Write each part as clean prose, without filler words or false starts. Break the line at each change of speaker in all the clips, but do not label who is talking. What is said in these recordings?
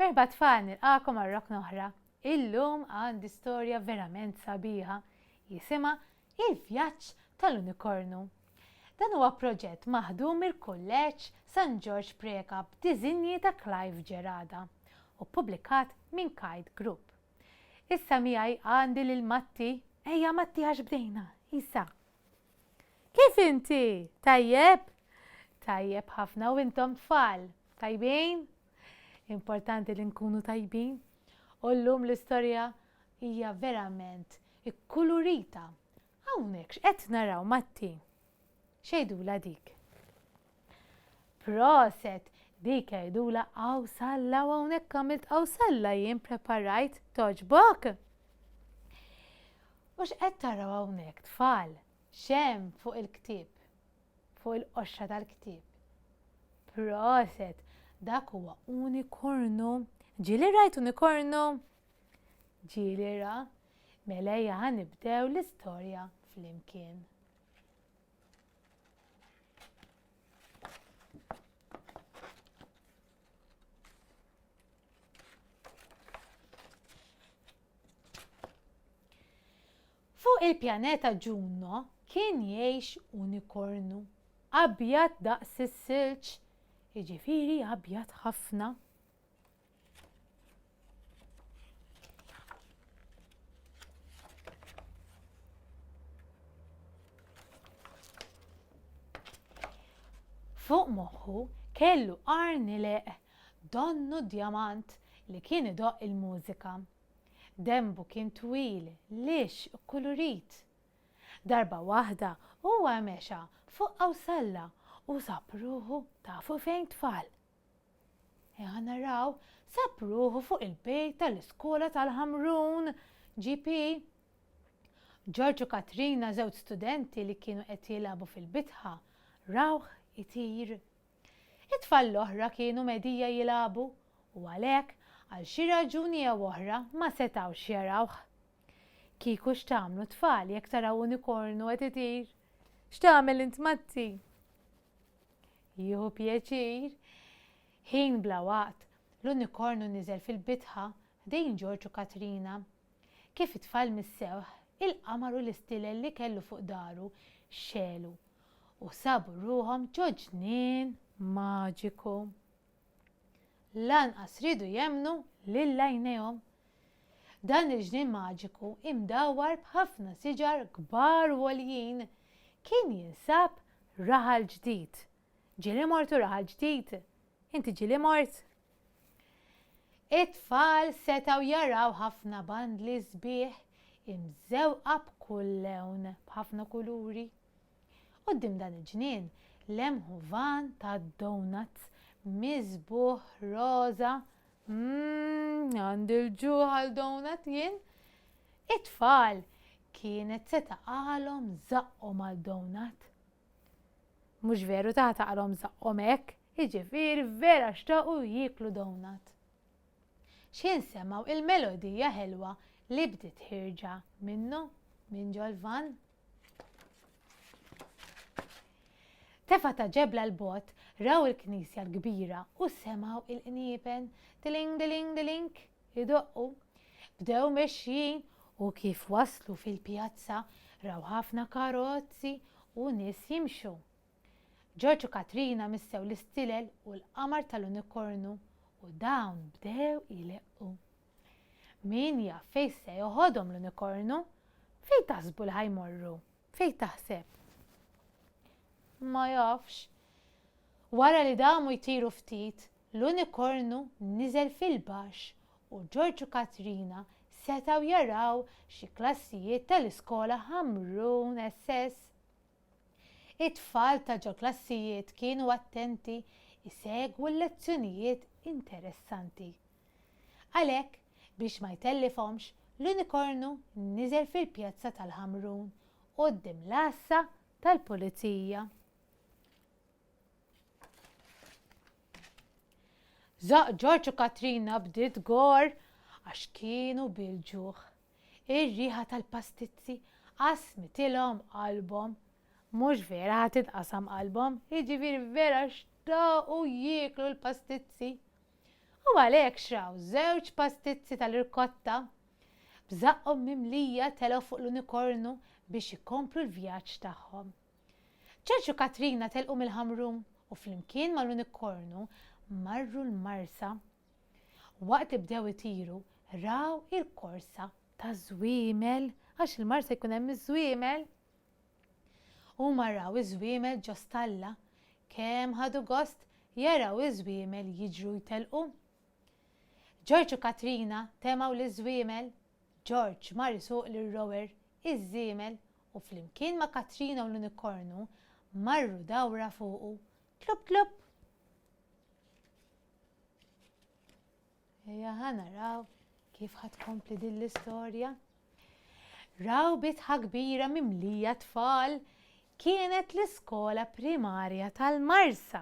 Merba tfal nilqakom għal-rok noħra. Illum għandi storja verament sabiħa jisima Il-vjaġġ tal-unikornu. Dan huwa proġett maħdum il-Kulleġġ St. George Preca b'diżinji ta' Clive Gerada u pubblikat minn Kite Group. Issa miegħi għandi lil Matti, ejja Matti għax bdejna, issa. Kif inti? Tajjeb? Tajjeb ħafna u intom tfal. Tajbin? Importanti li nkunu tajbin. U llum l-istorja hija verament ikkulurita. Hawnhekk x'qed naraw Matti. Xejdula dik. Proset, dik jgħidula Awsalla u hawnhekk għamilt Awsalla jien preparajt toġbok. U x'qed taraw hawnhekk tfal? Xem fuq il-ktieb, fuq il-qoxxa tal-ktieb. Proset, dak huwa unikornu. Ġieli rajt unikornu? Ġieli ra, mela ħanibdew l-istorja flimkien. Fuq il-pjaneta Ġunno kien jgħix unikornu. Abjad daqs is-silġ, jiġifieri abjad ħafna. Fuq moħħu kellu qarnileq donnu djamant li kien idoqq il-mużika. Dembu kien twil, lix u kulurit. Darba waħda huwa mexa fuq Awsalla u sapruħu tafu fejn tfal. Naraw sapruħu fuq il-bejt tal-iskola tal-Ħamrun, GP. George u Katrina żewġ studenti li kienu qed jilagħbu fil-bitħa rawh itir. It-tfal l-oħra kienu medija jilagħbu u għalhekk għal xi raġuni jew oħra ma setgħux jarawh. Kieku x'tagħmlu tfal jekk taraw unikornu qed itir? X'tagħmel int Matti? Jieħu pjaċir. Ħin bla waqt l-unikornu niżel fil-bitħa ħdejn George u Katrina. Kif it-tfal missewħ, il-qamar u l-istilel li kellu fuq daru xelu u sabu ruhom ġo ġnien maġiku. Lanqas ridu jemnu lil għajnejhom. Dan il-ġnien maġiku imdawwar b'ħafna siġar kbar u għoljin kien jinsab raħal ġdid. Ġieli mort u raħal ġdid. Inti ġieli mort? It-tfal setgħu jaraw ħafna bandli sbieħ imżewqa b'kull lewn b'ħafna kuluri. Quddiem dan il-ġnien lemħu van ta' donuts miżbuħ roża. Għandi l-ġuħ għal donut jien. It-tfal kienet se taqalhom żaqhom għal donut. Mhux veru taqalhom żaqhom hekk, jiġifieri vera xtaqu jieklu donut. X'in semgħu il-melodija ħelwa li bdiet ħirġa minnu minn ġol van. Tefa ta' ġebla l-bot raw il-knisja l-kbira u semgħu il-qniepen tiling diling diling idoqqu. Bdew mexjin u kif waslu fil-pjazza raw ħafna karozzi u nies jimxu. George u Katrina missew l-istilel u l-qamar tal-unikornu u dawn bdew ileqqu. Min jaf fejn se joħodhom l-unikornu? Fejn taħsbu li ħajmorru? Fejn taħseb? Ma jafx. Wara li damu jtiru ftit, l-unikornu niżel fil-baxx u George u Katrina setgħu jaraw xi klassijiet tal-iskola Ħamrun SS. It-tfal ta' ġo klassijiet kienu attenti isegwu l-lezzjonijiet interessanti. Għalhekk biex ma jtellifhomx, l-unikornu niżel fil-pjazza tal-Ħamrun quddiem l-assa tal-pulizija. Żaq George u Katrina bdiet gor għax kienu bil-ġuħ. Ir-riħa tal-pastizzi qasmitilhom qalbhom. Mhux vera ħadd titqasam qalbhom, jiġifieri vera xtaqu jieklu l-pastizzi. U għalhekk xraw żewġ pastizzi tal-irkotta b'żaqhom mimlija telgħu fuq l-unikornu biex ikomplu l-vjaġġ tagħhom. Ġorġ u Katrina telqu mill-ħamrum u flimkien mal-unikornu marru l-marsa. Waqt li bdew itiru raw il-korsa ta' żwiemel għax il-marsa jkun hemm iż-żwiemel. Huma raw iż-żwiemel ġo stalla kemm ħadu gost jaraw iż-żwiemel jiġru jtelqu. Ġorġ u Katrina temgħu l-iżwiemel, Ġorġ mar isuq lir-rower iż-żiemel u flimkien ma' Katrina u l-unikornu marru dawra fuqu. Tlub tlub. Ejja ħanaraw kif ħatkompli din l-istorja. Raw bitħa kbira mimlija tfal kienet l-iskola primarja tal-Marsa.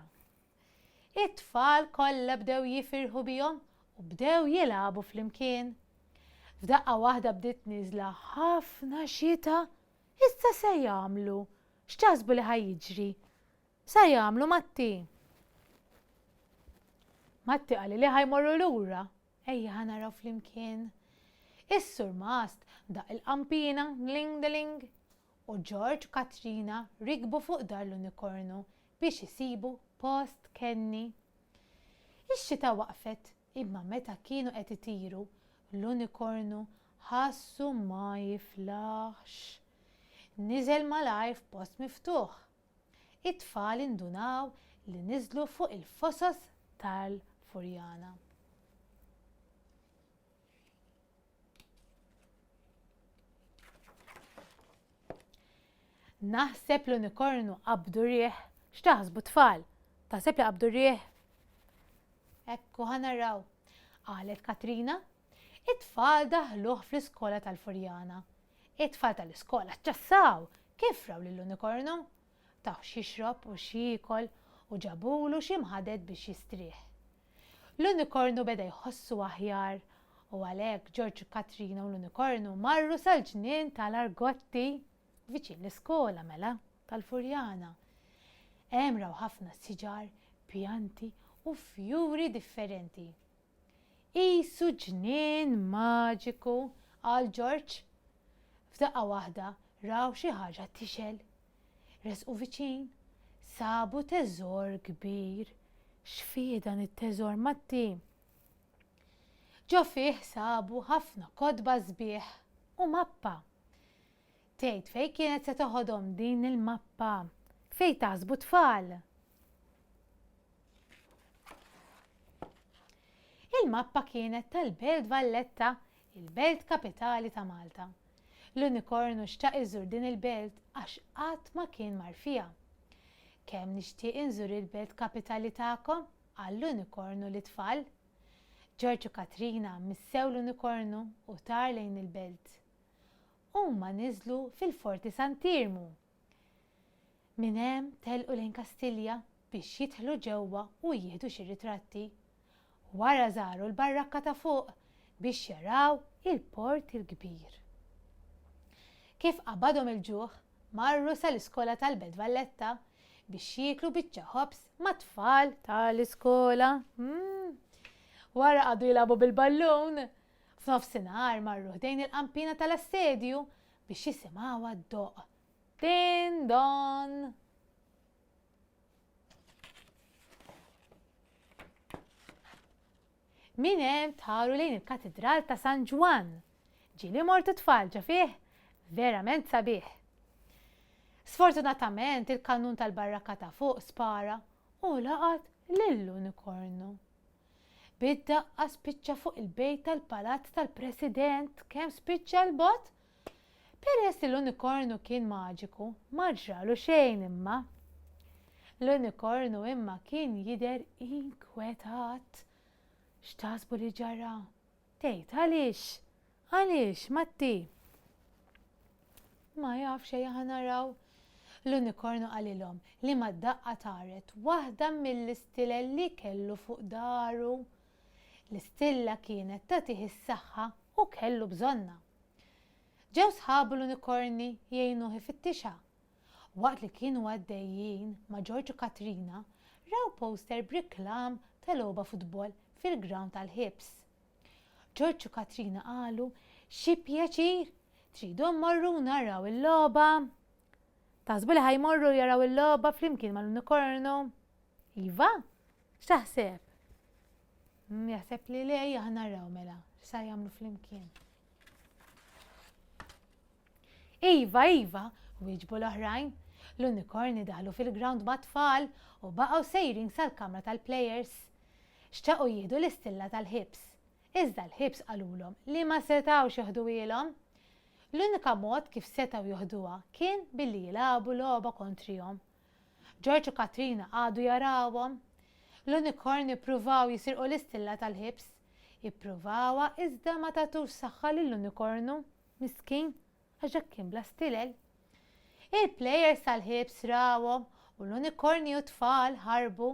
It-tfal kollha bdew jifirħu bihom u bdew jilagħbu flimkien. F'daqqa waħda bdiet niżla ħafna xita. Issa se jagħmlu? X'taħsbu li ħajjiġri? Se jagħmlu Matti? Matti qal li ħajmorru lura. Ejja ħanaraw flimkien. Is-Sur Mast daq il-qampina ling-deling u Ġorġ u Katrina rikbu fuq dar l-unikornu biex isibu post kenni. Ix-xita waqfet imma meta kienu qed itiru l-unikornu ħassu ma jiflaħx. Niżel malajr f'post miftuħ. It-tfal indunaw li niżlu fuq il-fosos tal-Furjana. Naħseb l-unikornu qabdu rieħ. X'taħsbu tfal? Taħseb li qabdu rieħ? Ekku ħanaraw. Qalet Katrina, it-tfal daħluh fl-iskola tal-Furjana. It-tfal tal-iskola ċassaw kif raw lill-unikornu. Taħ xixrob u xiekol u ġabulu xi mħadet biex jistrieħ. L-unikornu beda jħossu aħjar u għalhekk Ġorġ u Katrina u l-unikornu marru sal-ġnien tal-Argotti viċin l-iskola mela tal-Furjana. Hemm raw ħafna siġar, pjanti u fjuri differenti. Qisu ġnien maġiku għal Ġorġ. F'daqqa waħda raw xi ħaġa tixel. Resqu viċin, sabu teżor kbir. X'fih dan it-teżor Matti? Ġo fih sabu ħafna kodba sbieħ u mappa. Tgħid fejn kienet se toħodhom din il-mappa? Fejn taħsbu tfal? Il-mappa kienet tal-Belt Valletta, il-belt kapitali ta' Malta. L-unikornu xtaq iżur din il-belt għax qatt ma kien mar fiha. Kemm nixtieq inżur il-belt kapitali tagħkom għall-unikornu l-tfal. Ġorġ u Katrina missew l-unikornu u tar lejn il-belt. Huma niżlu fil-Forti Sant'Irmu. Minn hemm telqu lejn Kastilja biex jidħlu ġewwa u jieħdu xi ritratti. Wara żaru l-barrakka ta' fuq biex jaraw il-port il-kbir. Kif qabadhom il-ġuħ marru sal-iskola tal-Belt Valletta biex jieklu biċċa ħobs ma' tfal tal-iskola. Wara qagħdu jilagħbu bil-ballun. F'nofsinhar marru ħdejn il-qampina tal-assedju biex jisimgħuha d-doq. Din don. Min hemm tħaru lejn il-Katedral ta' San Ġwan. Ġieli mortu tfal ġa fih, verament sabiħ. Sfortunatament il-kannun tal-barrakka ta' fuq spara u laqat lill-unikornu. Bid-daqqa spiċċa fuq il-bejt tal-palazz tal-President kemm spiċċa l-bot. Peress li l-unikornu kien maġiku, ma ġralu xejn imma. L-unikornu imma kien jidher inkwetat. X'taħsbu li ġara? Tgħid għaliex? Għaliex, Matti? Ma jaf xejn ħanaraw. L-unikornu qalilhom li ma d-daqqa taret waħda mill-istilel li kellu fuq daru. L-istilla kienet tagħtih is-saħħa u kellu bżonna. Ġew sħabu l-unikorni jgħinuh ifittixa. Waqt li kienu għaddejjin ma' Ġorġ u Katrina raw poster b'riklam ta' logħba futbol fil-ground tal-ħibs. George u Katrina qalu xi pjaċir, tridu mmorru naraw il-logħba. Taħsbu li ħajmorru jaraw il-logħba flimkien mal-unikornu? Iva, x'taħseb? Jaħseb li lej naraw mela, x'sa jagħmlu flimkien. Iva, wieġbu l-oħrajn. L-unikorni daħlu fil-ground ma' tfal u baqgħu sejrin sal-kamra tal-plejers. Xtaqgħu jieħdu l-istilla tal-ħibs. Iżda l-ħibs qalulhom li ma setgħux joħdu ilhom. L-unika mod kif setgħu joħduha kien billi jilagħbu logħba kontrihom. George u Katrina għadu jarawhom. L-unikorni ppruvaw jisirqu l-istilla tal-ħibs. Ippruvawha iżda ma tagħtux saħħa lill-unikornu, miskin, għax kien bla stilel. Il-plejers tal-ħibs rawhom u l-unikorni u tfal ħarbu.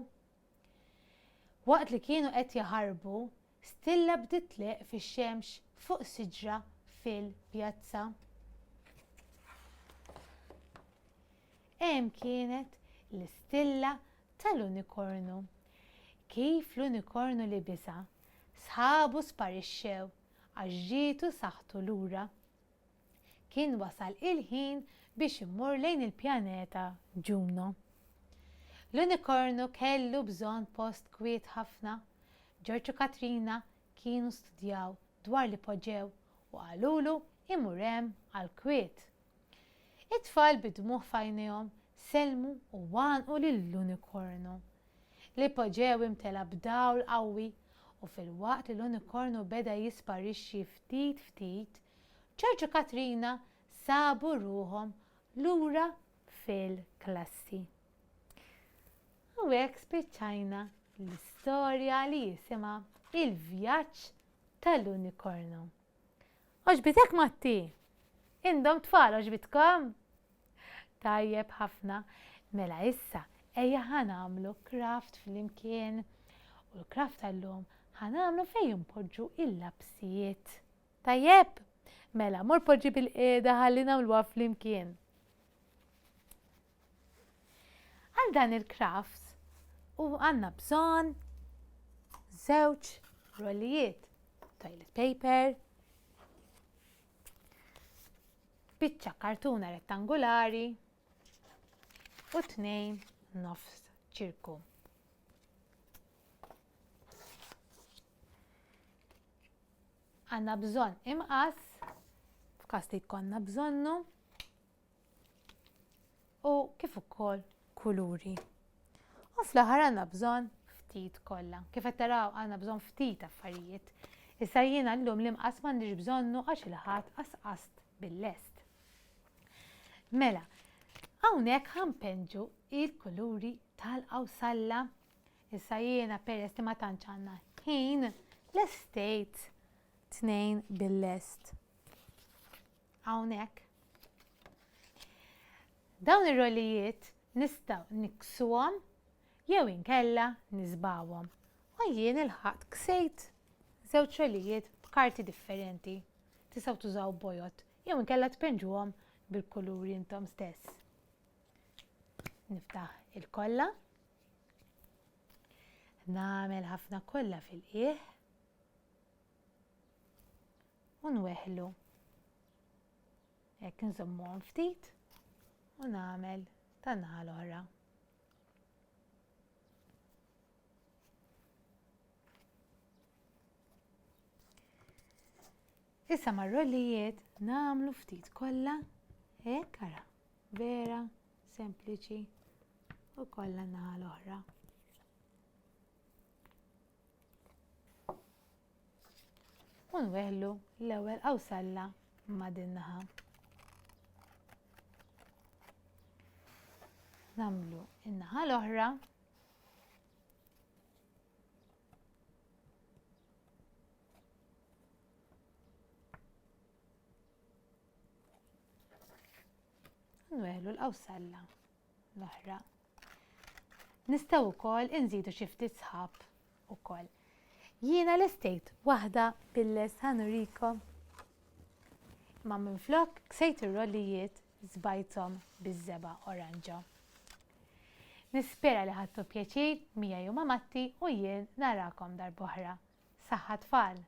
Waqt li kienu qed jaħarbu, stilla bdiet tleq fix-xemx fuq siġra fil-pjazza. Hemm kienet l-istilla tal-unikornu. Kif l-unikornu li bisa, sħabu sparixxew għax ġietu saħħtu lura. Kien wasal il-ħin biex immur lejn il-pjaneta Ġuno. L-unikornu kellu bżonn post kwiet ħafna. George u Katrina kienu studjaw dwar li poġġew u qalulu imur hemm għall-kwiet. It-tfal bidmuh f'għajnejhom selmu u għanqu lill-unikornu li poġġew imtela b'dawl qawwi u fil-waqt li l-unikornu beda jisparixxi ftit ftit, George u Katrina sabu ruhom lura fil-klassi. U hekk spiċċajna l-istorja li jisimha Il-vjaġġ tal-unikornu. Oġbitek Matti? Indhom tfal oġbitkom? Tajjeb ħafna, mela issa ejja ħanamlu craft flimkien u l-craft tal-lum ħanamlu fejn jinpoġġu il-labsijiet. Tajjeb, mela mor poġġi bil-qiegħda ħalli nagħmluha flimkien. Għal dan il-craft u għandna bżonn żewġ rollijiet toilet paper, biċċa kartuna rettangolari u 2 nofs ċirku. Għandna bżonn imqas f'każ li jkollna bżonnu u kif ukoll kuluri. U fl-aħħar għandna bżonn ftit kollha. Kif qed taraw għandna bżonn ftit affarijiet. Issa jiena llum l-imqas m'għandix bżonnu għax il-ħadd qasqast bil-lest. Mela, hawnhekk ħampenġu il-kuluri tal-qawsalla. Issa jiena peress li ma tantx għandna ħin lestejt 2 bil-lest. Hawnhekk. Dawn ir-rollijiet nistgħu niksuhom jew inkella nisbawhom. U jien il-ħadd ksejt żewġ rollijiet b'karti differenti. Tistgħu tużaw bojot jew inkella tpenġuhom bil-kuluri intom stess. Niftaħ il-kolla. Nagħmel ħafna kollha fil-qiegħ. U nweħħlu. Hekk nżommhom ftit u nagħmel tan-naħa l-oħra. Issa mar-rollijiet nagħmlu ftit kollha hekk ara, vera sempliċi u kollha n-naħa l-oħra. U nweħħlu l-ewwel qawsalla ma' din naħa. Nagħmlu in-naħa l-oħra. Nweħħlu l-qawsalla l-oħra. Nistgħu wkoll inżidu xi ftit sħab ukoll. Jiena lestejt waħda bil-lest ħanurikom. Ma minflok ksejt ir-rollijiet żbajthom biż-żeba oranġa. Nispera li ħadtu pjaċir miegħi u ma' Matti u jien narakom darb'oħra. Saħħa tfal!